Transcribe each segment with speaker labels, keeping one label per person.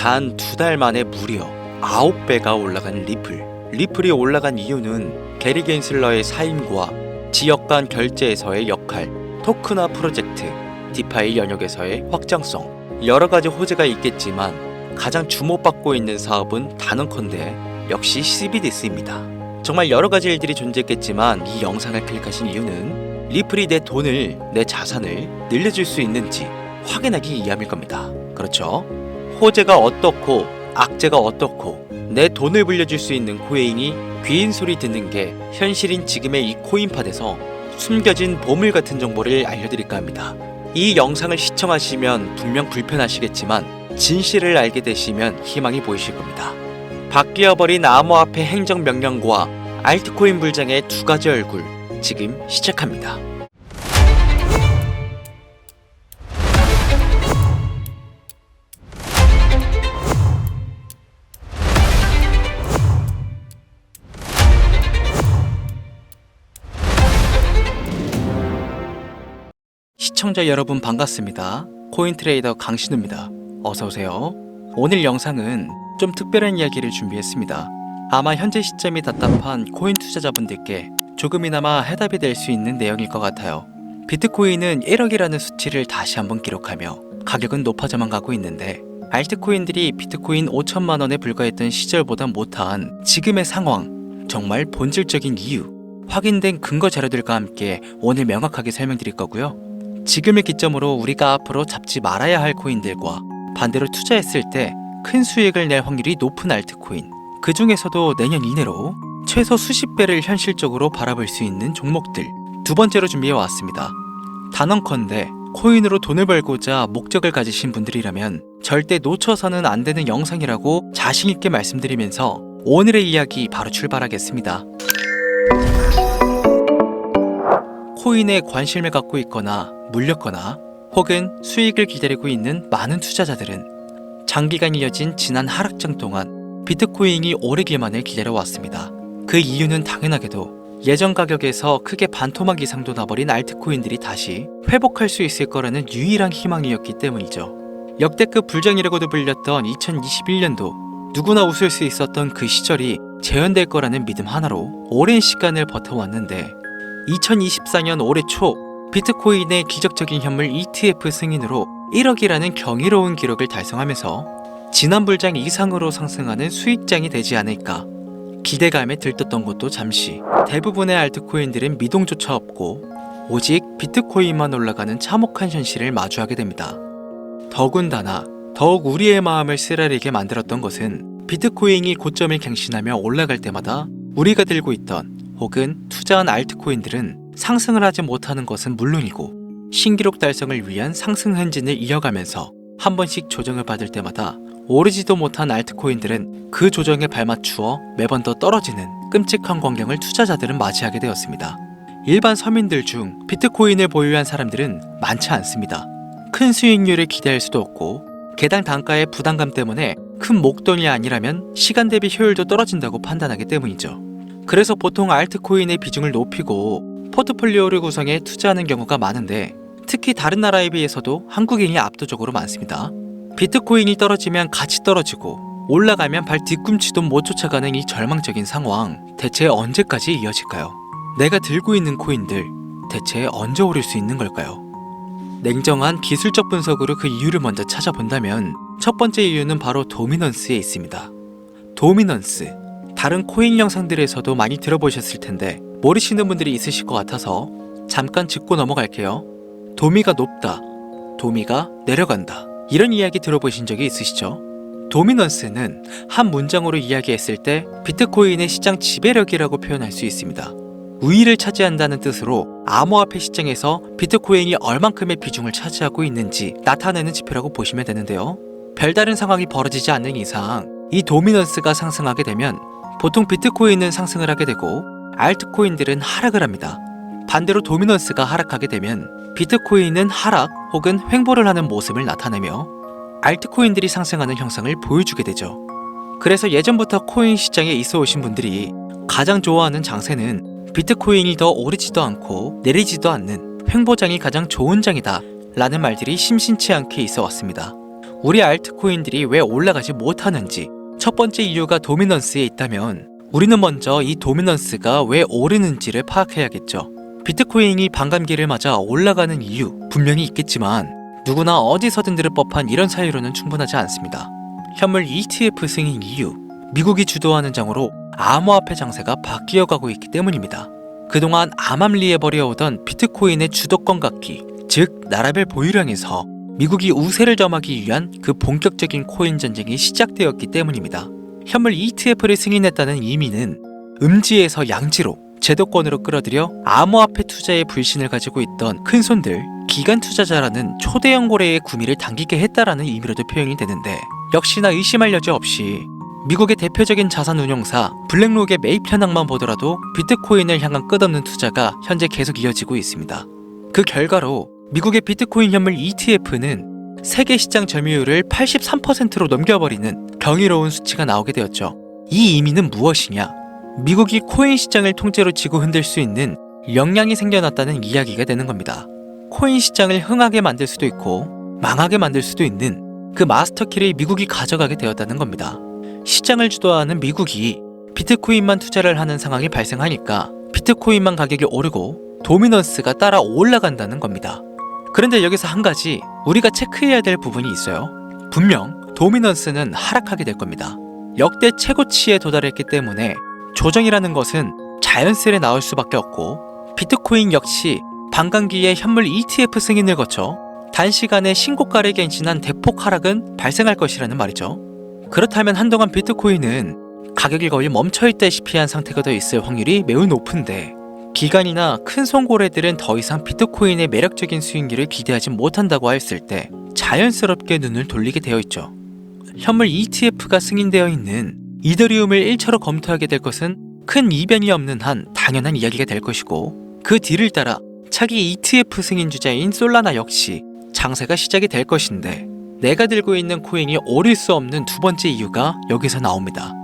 Speaker 1: 단 2달 만에 무려 9배가 올라간 리플. 리플이 올라간 이유는 게리 겐슬러의 사임과 지역 간 결제에서의 역할, 토큰화 프로젝트, 디파이 영역에서의 확장성, 여러가지 호재가 있겠지만 가장 주목받고 있는 사업은 단언컨대 역시 CBDC입니다. 정말 여러가지 일들이 존재했겠지만 이 영상을 클릭하신 이유는 리플이 내 돈을, 내 자산을 늘려줄 수 있는지 확인하기 위함일 겁니다. 그렇죠? 호재가 어떻고 악재가 어떻고 내 돈을 불려줄 수 있는 코인이 귀인 소리 듣는 게 현실인 지금의 이 코인팟에서 숨겨진 보물 같은 정보를 알려드릴까 합니다. 이 영상을 시청하시면 분명 불편하시겠지만 진실을 알게 되시면 희망이 보이실 겁니다. 바뀌어버린 암호화폐 행정명령과 알트코인 불장의 2가지 얼굴, 지금 시작합니다. 시청자 여러분 반갑습니다. 코인트레이더 강신우입니다. 어서오세요. 오늘 영상은 좀 특별한 이야기를 준비했습니다. 아마 현재 시점이 답답한 코인 투자자분들께 조금이나마 해답이 될 수 있는 내용일 것 같아요. 비트코인은 1억이라는 수치를 다시 한번 기록하며 가격은 높아져만 가고 있는데 알트코인들이 비트코인 5천만 원에 불과했던 시절보다 못한 지금의 상황, 정말 본질적인 이유, 확인된 근거 자료들과 함께 오늘 명확하게 설명드릴 거고요. 지금을 기점으로 우리가 앞으로 잡지 말아야 할 코인들과 반대로 투자했을 때 큰 수익을 낼 확률이 높은 알트코인, 그 중에서도 내년 이내로 최소 수십 배를 현실적으로 바라볼 수 있는 종목들, 2번째로 준비해 왔습니다. 단언컨대 코인으로 돈을 벌고자 목적을 가지신 분들이라면 절대 놓쳐서는 안 되는 영상이라고 자신있게 말씀드리면서 오늘의 이야기 바로 출발하겠습니다. 코인에 관심을 갖고 있거나 물렸거나 혹은 수익을 기다리고 있는 많은 투자자들은 장기간 이어진 지난 하락장 동안 비트코인이 오르기만을 기다려왔습니다. 그 이유는 당연하게도 예전 가격에서 크게 반토막 이상도 나버린 알트코인들이 다시 회복할 수 있을 거라는 유일한 희망이었기 때문이죠. 역대급 불장이라고도 불렸던 2021년도 누구나 웃을 수 있었던 그 시절이 재현될 거라는 믿음 하나로 오랜 시간을 버텨왔는데 2024년 올해 초 비트코인의 기적적인 현물 ETF 승인으로 1억이라는 경이로운 기록을 달성하면서 지난 불장 이상으로 상승하는 수익장이 되지 않을까 기대감에 들떴던 것도 잠시 대부분의 알트코인들은 미동조차 없고 오직 비트코인만 올라가는 참혹한 현실을 마주하게 됩니다. 더군다나 더욱 우리의 마음을 쓰라리게 만들었던 것은 비트코인이 고점을 갱신하며 올라갈 때마다 우리가 들고 있던 혹은 투자한 알트코인들은 상승을 하지 못하는 것은 물론이고 신기록 달성을 위한 상승 행진을 이어가면서 한 번씩 조정을 받을 때마다 오르지도 못한 알트코인들은 그 조정에 발맞추어 매번 더 떨어지는 끔찍한 광경을 투자자들은 맞이하게 되었습니다. 일반 서민들 중 비트코인을 보유한 사람들은 많지 않습니다. 큰 수익률을 기대할 수도 없고 개당 단가의 부담감 때문에 큰 목돈이 아니라면 시간 대비 효율도 떨어진다고 판단하기 때문이죠. 그래서 보통 알트코인의 비중을 높이고 포트폴리오를 구성해 투자하는 경우가 많은데 특히 다른 나라에 비해서도 한국인이 압도적으로 많습니다. 비트코인이 떨어지면 같이 떨어지고 올라가면 발 뒤꿈치도 못 쫓아가는 이 절망적인 상황, 대체 언제까지 이어질까요? 내가 들고 있는 코인들 대체 언제 오를 수 있는 걸까요? 냉정한 기술적 분석으로 그 이유를 먼저 찾아본다면 첫 번째 이유는 바로 도미넌스에 있습니다. 도미넌스, 다른 코인 영상들에서도 많이 들어보셨을 텐데 모르시는 분들이 있으실 것 같아서 잠깐 짚고 넘어갈게요. 도미가 높다, 도미가 내려간다, 이런 이야기 들어보신 적이 있으시죠? 도미넌스는 한 문장으로 이야기했을 때 비트코인의 시장 지배력이라고 표현할 수 있습니다. 우위를 차지한다는 뜻으로 암호화폐 시장에서 비트코인이 얼만큼의 비중을 차지하고 있는지 나타내는 지표라고 보시면 되는데요. 별다른 상황이 벌어지지 않는 이상 이 도미넌스가 상승하게 되면 보통 비트코인은 상승을 하게 되고 알트코인들은 하락을 합니다. 반대로 도미넌스가 하락하게 되면 비트코인은 하락 혹은 횡보를 하는 모습을 나타내며 알트코인들이 상승하는 형상을 보여주게 되죠. 그래서 예전부터 코인 시장에 있어 오신 분들이 가장 좋아하는 장세는 비트코인이 더 오르지도 않고 내리지도 않는 횡보장이 가장 좋은 장이다 라는 말들이 심심치 않게 있어 왔습니다. 우리 알트코인들이 왜 올라가지 못하는지 첫 번째 이유가 도미넌스에 있다면 우리는 먼저 이 도미넌스가 왜 오르는지를 파악해야겠죠. 비트코인이 반감기를 맞아 올라가는 이유 분명히 있겠지만 누구나 어디서든 들을 법한 이런 사유로는 충분하지 않습니다. 현물 ETF 승인 이유, 미국이 주도하는 장으로 암호화폐 장세가 바뀌어가고 있기 때문입니다. 그동안 암암리에 벌여오던 비트코인의 주도권 갖기, 즉 나라별 보유량에서 미국이 우세를 점하기 위한 그 본격적인 코인 전쟁이 시작되었기 때문입니다. 현물 ETF를 승인했다는 의미는 음지에서 양지로 제도권으로 끌어들여 암호화폐 투자에 불신을 가지고 있던 큰손들, 기관 투자자라는 초대형 고래의 구미를 당기게 했다라는 의미로도 표현이 되는데 역시나 의심할 여지 없이 미국의 대표적인 자산운용사 블랙록의 매입 현황만 보더라도 비트코인을 향한 끝없는 투자가 현재 계속 이어지고 있습니다. 그 결과로 미국의 비트코인 현물 ETF는 세계 시장 점유율을 83%로 넘겨버리는 경이로운 수치가 나오게 되었죠. 이 의미는 무엇이냐? 미국이 코인 시장을 통째로 쥐고 흔들 수 있는 역량이 생겨났다는 이야기가 되는 겁니다. 코인 시장을 흥하게 만들 수도 있고 망하게 만들 수도 있는 그 마스터키를 미국이 가져가게 되었다는 겁니다. 시장을 주도하는 미국이 비트코인만 투자를 하는 상황이 발생하니까 비트코인만 가격이 오르고 도미넌스가 따라 올라간다는 겁니다. 그런데 여기서 한 가지 우리가 체크해야 될 부분이 있어요. 분명 도미넌스는 하락하게 될 겁니다. 역대 최고치에 도달했기 때문에 조정이라는 것은 자연스레 나올 수밖에 없고 비트코인 역시 반감기에 현물 ETF 승인을 거쳐 단시간에 신고가를 갱신한 대폭 하락은 발생할 것이라는 말이죠. 그렇다면 한동안 비트코인은 가격이 거의 멈춰있다시피 한 상태가 더 있을 확률이 매우 높은데 기관이나 큰 손고래들은 더 이상 비트코인의 매력적인 수익률을 기대하지 못한다고 했을 때 자연스럽게 눈을 돌리게 되어 있죠. 현물 ETF가 승인되어 있는 이더리움을 1차로 검토하게 될 것은 큰 이변이 없는 한 당연한 이야기가 될 것이고 그 뒤를 따라 차기 ETF 승인 주자인 솔라나 역시 장세가 시작이 될 것인데 내가 들고 있는 코인이 오를 수 없는 두 번째 이유가 여기서 나옵니다.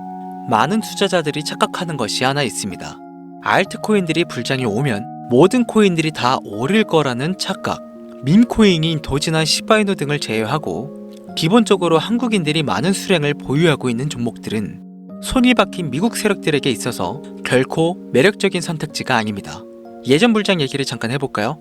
Speaker 1: 많은 투자자들이 착각하는 것이 하나 있습니다. 알트코인들이 불장이 오면 모든 코인들이 다 오를 거라는 착각. 밈코인인 도지나 시바이노 등을 제외하고 기본적으로 한국인들이 많은 수량을 보유하고 있는 종목들은 손이 박힌 미국 세력들에게 있어서 결코 매력적인 선택지가 아닙니다. 예전 불장 얘기를 잠깐 해볼까요?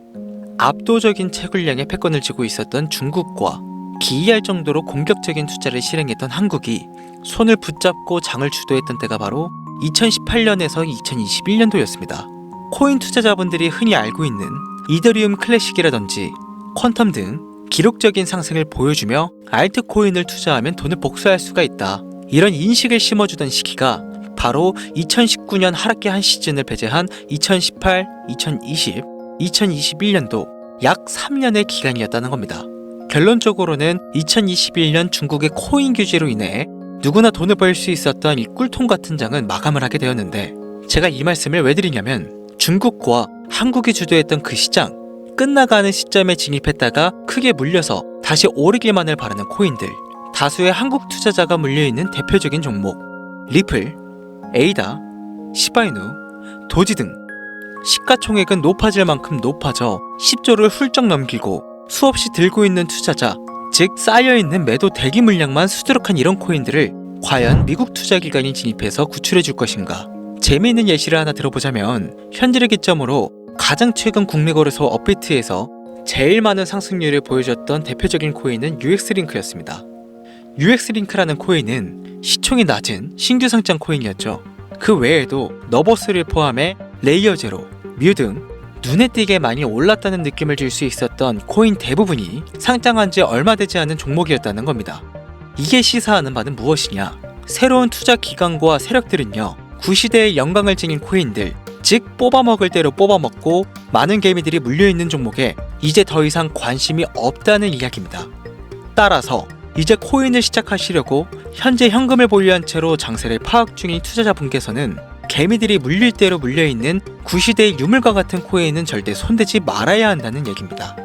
Speaker 1: 압도적인 채굴량의 패권을 쥐고 있었던 중국과 기이할 정도로 공격적인 투자를 실행했던 한국이 손을 붙잡고 장을 주도했던 때가 바로 2018년에서 2021년도였습니다. 코인 투자자분들이 흔히 알고 있는 이더리움 클래식이라든지 퀀텀 등 기록적인 상승을 보여주며 알트코인을 투자하면 돈을 복수할 수가 있다. 이런 인식을 심어주던 시기가 바로 2019년 하락기 한 시즌을 배제한 2018, 2020, 2021년도 약 3년의 기간이었다는 겁니다. 결론적으로는 2021년 중국의 코인 규제로 인해 누구나 돈을 벌 수 있었던 이 꿀통 같은 장은 마감을 하게 되었는데 제가 이 말씀을 왜 드리냐면 중국과 한국이 주도했던 그 시장 끝나가는 시점에 진입했다가 크게 물려서 다시 오르기만을 바라는 코인들 다수의 한국 투자자가 물려있는 대표적인 종목 리플, 에이다, 시바이누, 도지 등 시가총액은 높아질 만큼 높아져 10조를 훌쩍 넘기고 수없이 들고 있는 투자자 즉 쌓여있는 매도 대기 물량만 수두룩한 이런 코인들을 과연 미국 투자기관이 진입해서 구출해 줄 것인가. 재미있는 예시를 하나 들어보자면 현재를 기점으로 가장 최근 국내 거래소 업비트에서 제일 많은 상승률을 보여줬던 대표적인 코인은 UX링크였습니다. UX링크라는 코인은 시총이 낮은 신규 상장 코인이었죠. 그 외에도 너버스를 포함해 레이어제로, 뮤 등 눈에 띄게 많이 올랐다는 느낌을 줄 수 있었던 코인 대부분이 상장한 지 얼마 되지 않은 종목이었다는 겁니다. 이게 시사하는 바는 무엇이냐? 새로운 투자 기관과 세력들은요, 구시대의 영광을 지닌 코인들, 즉 뽑아먹을 대로 뽑아먹고 많은 개미들이 물려있는 종목에 이제 더 이상 관심이 없다는 이야기입니다. 따라서 이제 코인을 시작하시려고 현재 현금을 보유한 채로 장세를 파악 중인 투자자분께서는 개미들이 물릴 대로 물려있는 구시대의 유물과 같은 코인은 절대 손대지 말아야 한다는 얘기입니다.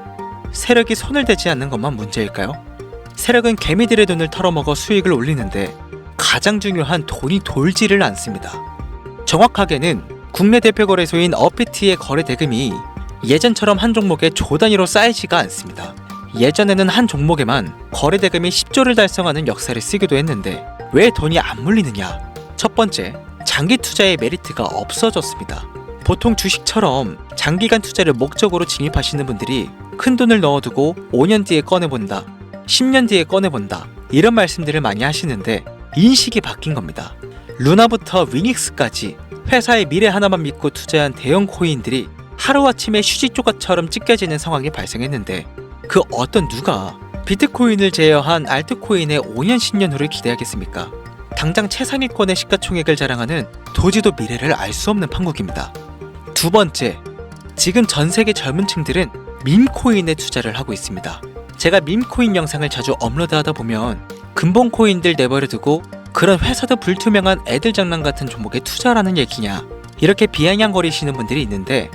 Speaker 1: 세력이 손을 대지 않는 것만 문제일까요? 세력은 개미들의 돈을 털어먹어 수익을 올리는데 가장 중요한 돈이 돌지를 않습니다. 정확하게는 국내 대표 거래소인 업비트의 거래 대금이 예전처럼 한 종목에 조 단위로 쌓이지가 않습니다. 예전에는 한 종목에만 거래 대금이 10조를 달성하는 역사를 쓰기도 했는데 왜 돈이 안 물리느냐? 첫 번째, 장기 투자의 메리트가 없어졌습니다. 보통 주식처럼 장기간 투자를 목적으로 진입하시는 분들이 큰 돈을 넣어두고 5년 뒤에 꺼내본다, 10년 뒤에 꺼내본다 이런 말씀들을 많이 하시는데 인식이 바뀐 겁니다. 루나부터 위닉스까지 회사의 미래 하나만 믿고 투자한 대형 코인들이 하루아침에 휴지조각처럼 찢겨지는 상황이 발생했는데 그 어떤 누가 비트코인을 제어한 알트코인의 5년 10년 후를 기대하겠습니까? 당장 최상위권의 시가총액을 자랑하는 도지도 미래를 알 수 없는 판국입니다. 두 번째, 지금 전 세계 젊은 층들은 밈코인에 투자를 하고 있습니다. 제가 밈코인 영상을 자주 업로드하다 보면 근본 코인들 내버려두고 그런 회사도 불투명한 애들 장난 같은 종목에 투자라는 얘기냐 이렇게 비아냥거리시는 분들이 있는데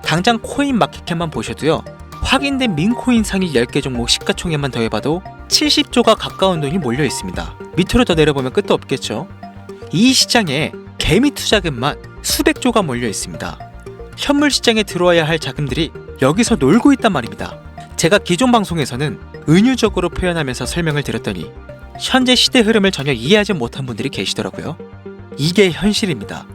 Speaker 1: 당장 코인 마켓캡만 보셔도요 확인된 밈코인 상위 10개 종목 시가총액만 더해봐도 70조가 가까운 돈이 몰려 있습니다. 밑으로 더 내려보면 끝도 없겠죠. 이 시장에 개미 투자금만 수백 조가 몰려 있습니다. 현물 시장에 들어와야 할 자금들이 여기서 놀고 있단 말입니다. 제가 기존 방송에서는 은유적으로 표현하면서 설명을 드렸더니 현재 시대 흐름을 전혀 이해하지 못한 분들이 계시더라고요. 이게 현실입니다.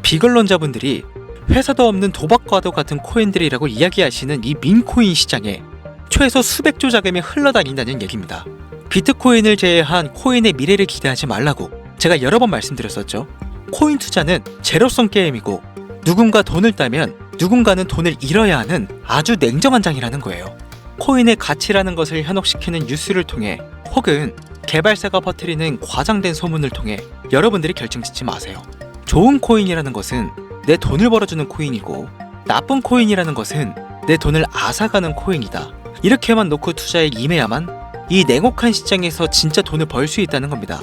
Speaker 1: 비걸론자분들이 회사도 없는 도박과도 같은 코인들이라고 이야기하시는 이 밈코인 시장에 최소 수백조 자금이 흘러다닌다는 얘기입니다. 비트코인을 제외한 코인의 미래를 기대하지 말라고 제가 여러 번 말씀드렸었죠. 코인 투자는 제로섬 게임이고 누군가 돈을 따면 누군가는 돈을 잃어야 하는 아주 냉정한 장이라는 거예요. 코인의 가치라는 것을 현혹시키는 뉴스를 통해 혹은 개발사가 퍼뜨리는 과장된 소문을 통해 여러분들이 결정짓지 마세요. 좋은 코인이라는 것은 내 돈을 벌어주는 코인이고 나쁜 코인이라는 것은 내 돈을 앗아가는 코인이다. 이렇게만 놓고 투자에 임해야만 이 냉혹한 시장에서 진짜 돈을 벌 수 있다는 겁니다.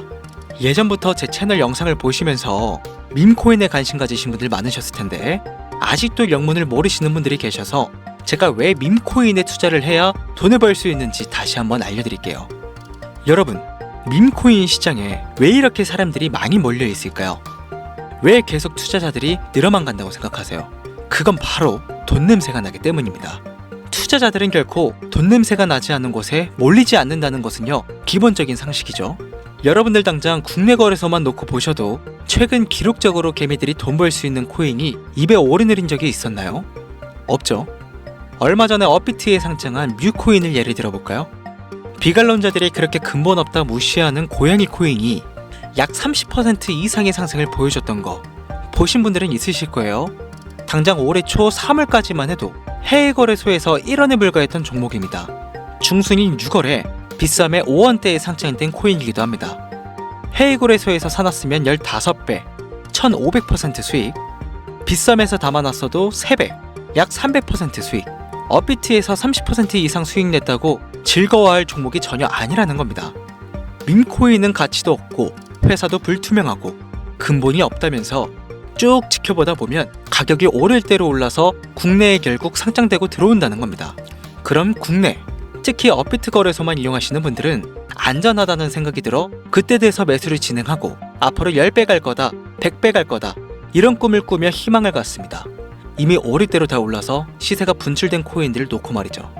Speaker 1: 예전부터 제 채널 영상을 보시면서 밈코인에 관심 가지신 분들 많으셨을 텐데 아직도 영문을 모르시는 분들이 계셔서 제가 왜 밈코인에 투자를 해야 돈을 벌 수 있는지 다시 한번 알려드릴게요. 여러분, 밈코인 시장에 왜 이렇게 사람들이 많이 몰려 있을까요? 왜 계속 투자자들이 늘어만 간다고 생각하세요? 그건 바로 돈 냄새가 나기 때문입니다. 투자자들은 결코 돈 냄새가 나지 않는 곳에 몰리지 않는다는 것은요 기본적인 상식이죠. 여러분들 당장 국내 거래소만 놓고 보셔도 최근 기록적으로 개미들이 돈 벌 수 있는 코인이 입에 오르내린 적이 있었나요? 없죠. 얼마 전에 업비트에 상장한 뮤코인을 예를 들어볼까요? 비관론자들이 그렇게 근본 없다 무시하는 고양이 코인이 약 30% 이상의 상승을 보여줬던 거 보신 분들은 있으실 거예요. 당장 올해 초 3월까지만 해도 해외 거래소에서 1원에 불과했던 종목입니다. 중순인 6월에 비싸매 5원대에 상장된 코인이기도 합니다. 해외 거래소에서 사놨으면 15배, 1500% 수익, 비싸매서 담아놨어도 3배, 약 300% 수익, 업비트에서 30% 이상 수익 냈다고 즐거워할 종목이 전혀 아니라는 겁니다. 밈코인은 가치도 없고 회사도 불투명하고 근본이 없다면서 쭉 지켜보다 보면 가격이 오를 대로 올라서 국내에 결국 상장되고 들어온다는 겁니다. 그럼 국내, 특히 업비트 거래소만 이용하시는 분들은 안전하다는 생각이 들어 그때 돼서 매수를 진행하고 앞으로 10배 갈 거다, 100배 갈 거다 이런 꿈을 꾸며 희망을 갖습니다. 이미 오를 대로 다 올라서 시세가 분출된 코인들을 놓고 말이죠.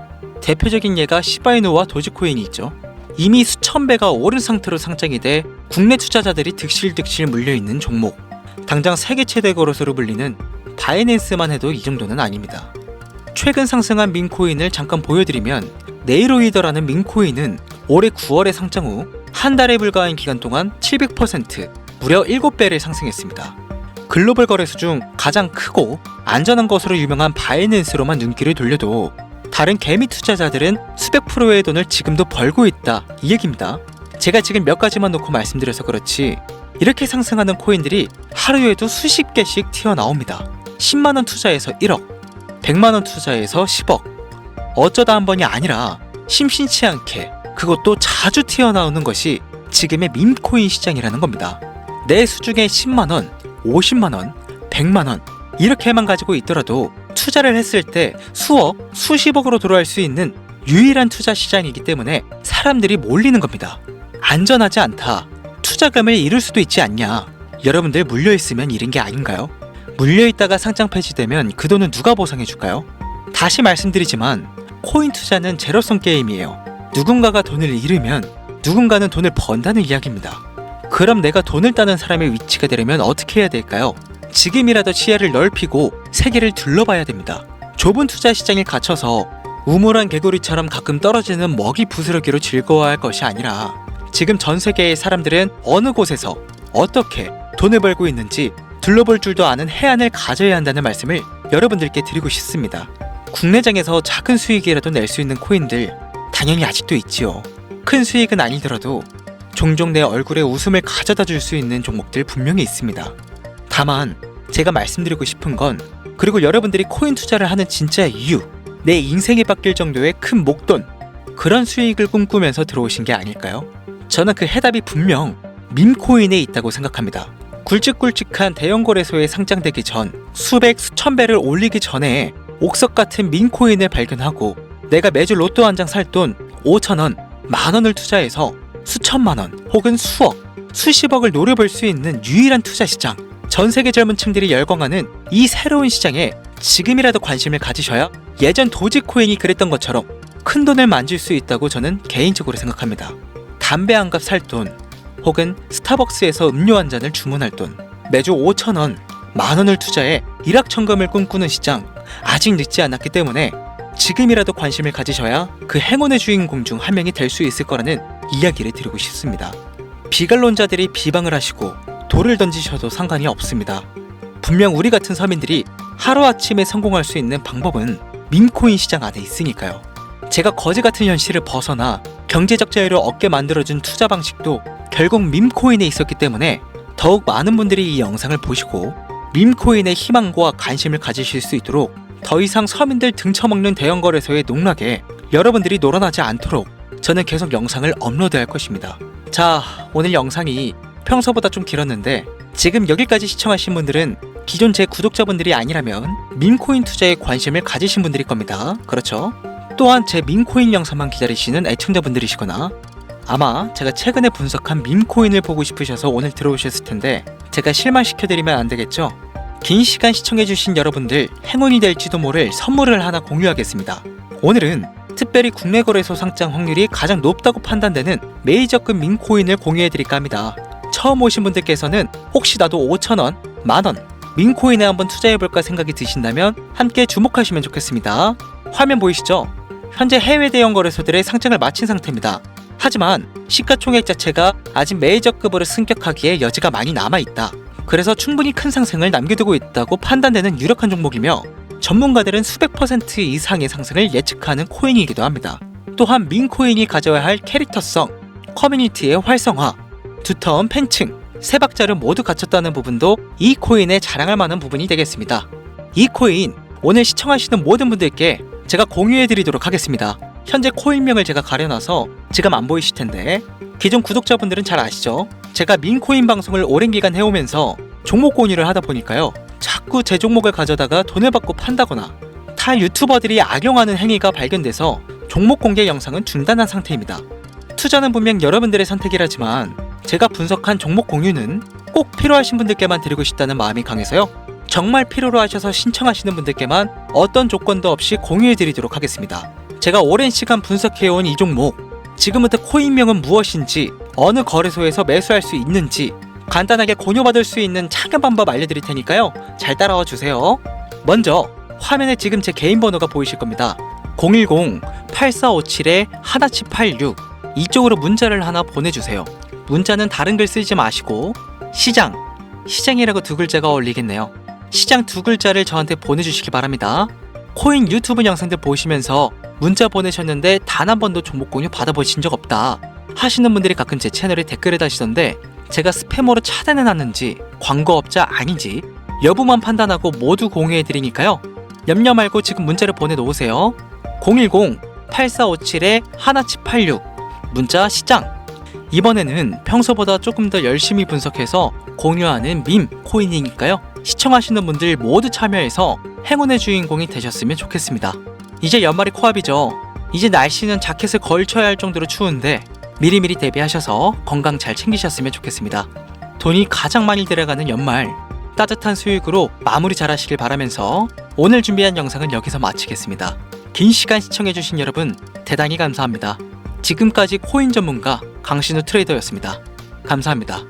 Speaker 1: 대표적인 예가 시바이누와 도지코인이 있죠. 이미 수천 배가 오른 상태로 상장이 돼 국내 투자자들이 득실득실 물려있는 종목. 당장 세계 최대 거래소로 불리는 바이낸스만 해도 이 정도는 아닙니다. 최근 상승한 밈코인을 잠깐 보여드리면 네이로이더라는 밈코인은 올해 9월에 상장 후 한 달에 불과한 기간 동안 700% 무려 7배를 상승했습니다. 글로벌 거래소 중 가장 크고 안전한 것으로 유명한 바이낸스로만 눈길을 돌려도 다른 개미 투자자들은 수백 프로의 돈을 지금도 벌고 있다 이 얘기입니다. 제가 지금 몇 가지만 놓고 말씀드려서 그렇지 이렇게 상승하는 코인들이 하루에도 수십 개씩 튀어나옵니다. 10만원 투자해서 1억, 100만원 투자해서 10억, 어쩌다 한 번이 아니라 심심치 않게 그것도 자주 튀어나오는 것이 지금의 밈코인 시장이라는 겁니다. 내 수중에 10만원, 50만원, 100만원 이렇게만 가지고 있더라도 투자를 했을 때 수억, 수십억으로 돌아올 수 있는 유일한 투자 시장이기 때문에 사람들이 몰리는 겁니다. 안전하지 않다. 투자금을 잃을 수도 있지 않냐. 여러분들 물려있으면 잃은 게 아닌가요? 물려있다가 상장 폐지되면 그 돈은 누가 보상해줄까요? 다시 말씀드리지만 코인 투자는 제로섬 게임이에요. 누군가가 돈을 잃으면 누군가는 돈을 번다는 이야기입니다. 그럼 내가 돈을 따는 사람의 위치가 되려면 어떻게 해야 될까요? 지금이라도 시야를 넓히고 세계를 둘러봐야 됩니다. 좁은 투자 시장에 갇혀서 우물안 개구리처럼 가끔 떨어지는 먹이 부스러기로 즐거워할 것이 아니라 지금 전 세계의 사람들은 어느 곳에서 어떻게 돈을 벌고 있는지 둘러볼 줄도 아는 해안을 가져야 한다는 말씀을 여러분들께 드리고 싶습니다. 국내장에서 작은 수익이라도 낼 수 있는 코인들 당연히 아직도 있지요. 큰 수익은 아니더라도 종종 내 얼굴에 웃음을 가져다 줄 수 있는 종목들 분명히 있습니다. 다만 제가 말씀드리고 싶은 건, 그리고 여러분들이 코인 투자를 하는 진짜 이유, 내 인생이 바뀔 정도의 큰 목돈, 그런 수익을 꿈꾸면서 들어오신 게 아닐까요? 저는 그 해답이 분명 밈코인에 있다고 생각합니다. 굵직굵직한 대형 거래소에 상장되기 전 수백 수천 배를 올리기 전에 옥석 같은 밈코인을 발견하고 내가 매주 로또 한 장 살 돈 5,000원, 만원을 투자해서 수천만 원 혹은 수억, 수십억을 노려볼 수 있는 유일한 투자 시장, 전 세계 젊은 층들이 열광하는 이 새로운 시장에 지금이라도 관심을 가지셔야 예전 도지코인이 그랬던 것처럼 큰 돈을 만질 수 있다고 저는 개인적으로 생각합니다. 담배 한 갑 살 돈, 혹은 스타벅스에서 음료 한 잔을 주문할 돈, 매주 5,000원, 만원을 투자해 일확천금을 꿈꾸는 시장, 아직 늦지 않았기 때문에 지금이라도 관심을 가지셔야 그 행운의 주인공 중 한 명이 될 수 있을 거라는 이야기를 드리고 싶습니다. 비관론자들이 비방을 하시고 돌을 던지셔도 상관이 없습니다. 분명 우리 같은 서민들이 하루아침에 성공할 수 있는 방법은 밈코인 시장 안에 있으니까요. 제가 거지 같은 현실을 벗어나 경제적 자유를 얻게 만들어준 투자 방식도 결국 밈코인에 있었기 때문에 더욱 많은 분들이 이 영상을 보시고 밈코인의 희망과 관심을 가지실 수 있도록 더 이상 서민들 등쳐먹는 대형 거래소의 농락에 여러분들이 놀아나지 않도록 저는 계속 영상을 업로드할 것입니다. 자, 오늘 영상이 평소보다 좀 길었는데 지금 여기까지 시청하신 분들은 기존 제 구독자분들이 아니라면 밈코인 투자에 관심을 가지신 분들일 겁니다. 그렇죠? 또한 제 밈코인 영상만 기다리시는 애청자분들이시거나 아마 제가 최근에 분석한 밈코인을 보고 싶으셔서 오늘 들어오셨을 텐데 제가 실망시켜드리면 안 되겠죠? 긴 시간 시청해주신 여러분들 행운이 될지도 모를 선물을 하나 공유하겠습니다. 오늘은 특별히 국내 거래소 상장 확률이 가장 높다고 판단되는 메이저급 밈코인을 공유해드릴까 합니다. 처음 오신 분들께서는 혹시 나도 5,000원, 만원 밈코인에 한번 투자해볼까 생각이 드신다면 함께 주목하시면 좋겠습니다. 화면 보이시죠? 현재 해외 대형 거래소들의 상장을 마친 상태입니다. 하지만 시가총액 자체가 아직 메이저급으로 승격하기에 여지가 많이 남아있다. 그래서 충분히 큰 상승을 남겨두고 있다고 판단되는 유력한 종목이며 전문가들은 수백 % 이상의 상승을 예측하는 코인이기도 합니다. 또한 밈코인이 가져야 할 캐릭터성, 커뮤니티의 활성화, 두터운 팬층, 세 박자를 모두 갖췄다는 부분도 이 코인에 자랑할 만한 부분이 되겠습니다. 이 코인 오늘 시청하시는 모든 분들께 제가 공유해드리도록 하겠습니다. 현재 코인명을 제가 가려놔서 지금 안 보이실 텐데 기존 구독자분들은 잘 아시죠? 제가 밈코인 방송을 오랜 기간 해오면서 종목 공유를 하다 보니까요, 자꾸 제 종목을 가져다가 돈을 받고 판다거나 타 유튜버들이 악용하는 행위가 발견돼서 종목 공개 영상은 중단한 상태입니다. 투자는 분명 여러분들의 선택이라지만 제가 분석한 종목 공유는 꼭 필요하신 분들께만 드리고 싶다는 마음이 강해서요, 정말 필요로 하셔서 신청하시는 분들께만 어떤 조건도 없이 공유해드리도록 하겠습니다. 제가 오랜 시간 분석해온 이 종목, 지금부터 코인명은 무엇인지, 어느 거래소에서 매수할 수 있는지 간단하게 공유받을 수 있는 착연 방법 알려드릴 테니까요, 잘 따라와 주세요. 먼저 화면에 지금 제 개인 번호가 보이실 겁니다. 010-8457-1786 이쪽으로 문자를 하나 보내주세요. 문자는 다른 글 쓰지 마시고 시장이라고 두 글자가 어울리겠네요. 시장 두 글자를 저한테 보내주시기 바랍니다. 코인 유튜브 영상들 보시면서 문자 보내셨는데 단 한 번도 종목 공유 받아보신 적 없다 하시는 분들이 가끔 제 채널에 댓글을 다시던데 제가 스팸으로 차단해놨는지 광고업자 아닌지 여부만 판단하고 모두 공유해드리니까요, 염려 말고 지금 문자를 보내놓으세요. 010-8457-1786 문자 시장. 이번에는 평소보다 조금 더 열심히 분석해서 공유하는 밈 코인이니까요, 시청하시는 분들 모두 참여해서 행운의 주인공이 되셨으면 좋겠습니다. 이제 연말이 코앞이죠. 이제 날씨는 자켓을 걸쳐야 할 정도로 추운데 미리미리 대비하셔서 건강 잘 챙기셨으면 좋겠습니다. 돈이 가장 많이 들어가는 연말, 따뜻한 수익으로 마무리 잘 하시길 바라면서 오늘 준비한 영상은 여기서 마치겠습니다. 긴 시간 시청해주신 여러분 대단히 감사합니다. 지금까지 코인 전문가 강신우 트레이더였습니다. 감사합니다.